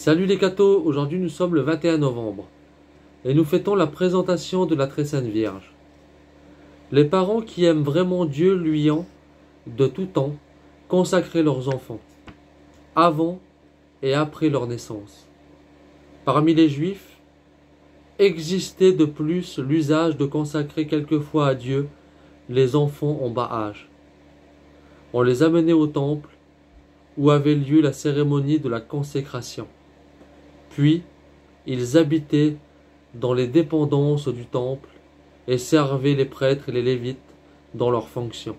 Salut les cathos, aujourd'hui nous sommes le 21 novembre et nous fêtons la présentation de la Très Sainte Vierge. Les parents qui aiment vraiment Dieu lui ont, de tout temps, consacré leurs enfants, avant et après leur naissance. Parmi les Juifs, existait de plus l'usage de consacrer quelquefois à Dieu les enfants en bas âge. On les amenait au temple où avait lieu la cérémonie de la consécration. Puis, ils habitaient dans les dépendances du temple et servaient les prêtres et les lévites dans leurs fonctions.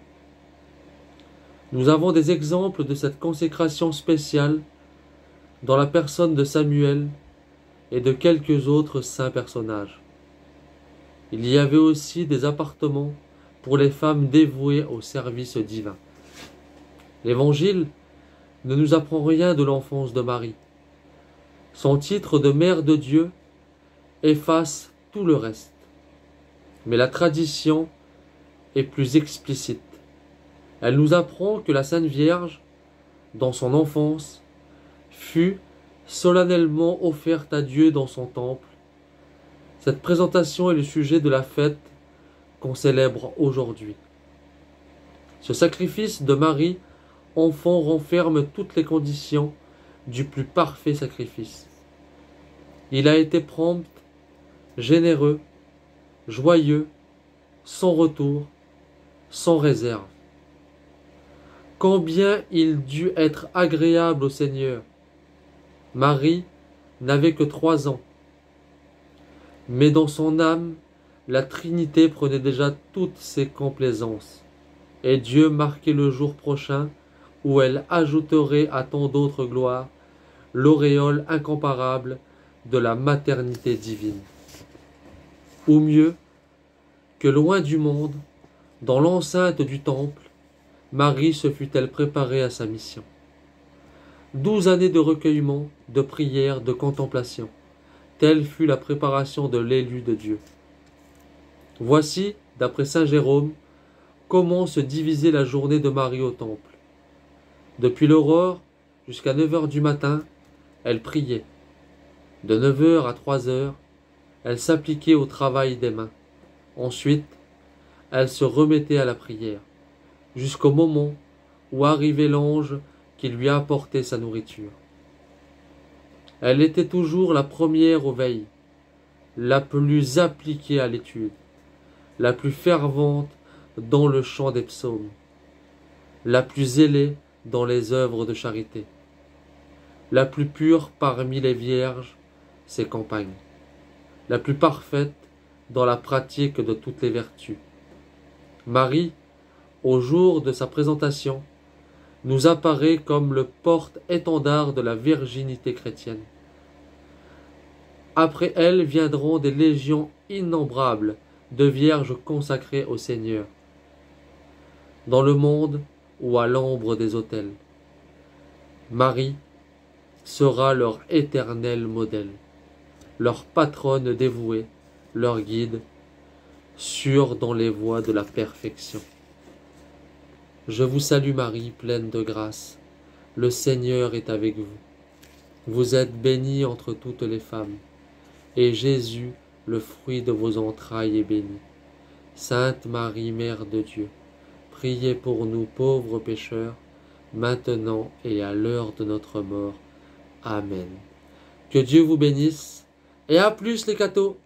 Nous avons des exemples de cette consécration spéciale dans la personne de Samuel et de quelques autres saints personnages. Il y avait aussi des appartements pour les femmes dévouées au service divin. L'Évangile ne nous apprend rien de l'enfance de Marie. Son titre de Mère de Dieu efface tout le reste. Mais la tradition est plus explicite. Elle nous apprend que la Sainte Vierge, dans son enfance, fut solennellement offerte à Dieu dans son temple. Cette présentation est le sujet de la fête qu'on célèbre aujourd'hui. Ce sacrifice de Marie, enfant, renferme toutes les conditions du plus parfait sacrifice. Il a été prompt, généreux, joyeux, sans retour, sans réserve. Combien il dut être agréable au Seigneur. Marie n'avait que 3 ans, mais dans son âme, la Trinité prenait déjà toutes ses complaisances, et Dieu marquait le jour prochain où elle ajouterait à tant d'autres gloires l'auréole incomparable de la maternité divine. Ou mieux, que loin du monde, dans l'enceinte du temple, Marie se fut-elle préparée à sa mission. 12 années de recueillement, de prière, de contemplation. Telle fut la préparation de l'élu de Dieu. Voici, d'après saint Jérôme, comment se divisait la journée de Marie au temple. Depuis l'aurore jusqu'à 9 heures du matin, elle priait. De 9 heures à 3 heures, elle s'appliquait au travail des mains. Ensuite, elle se remettait à la prière, jusqu'au moment où arrivait l'ange qui lui apportait sa nourriture. Elle était toujours la première au veille, la plus appliquée à l'étude, la plus fervente dans le chant des psaumes, la plus zélée dans les œuvres de charité, la plus pure parmi les vierges, ses compagnes, la plus parfaite dans la pratique de toutes les vertus. Marie, au jour de sa présentation, nous apparaît comme le porte-étendard de la virginité chrétienne. Après elle viendront des légions innombrables de vierges consacrées au Seigneur, dans le monde ou à l'ombre des autels. Marie sera leur éternel modèle, leur patronne dévouée, leur guide, sûre dans les voies de la perfection. Je vous salue Marie, pleine de grâce. Le Seigneur est avec vous. Vous êtes bénie entre toutes les femmes, et Jésus, le fruit de vos entrailles, est béni. Sainte Marie, Mère de Dieu, priez pour nous pauvres pécheurs, maintenant et à l'heure de notre mort. Amen. Que Dieu vous bénisse, et à plus les cathos.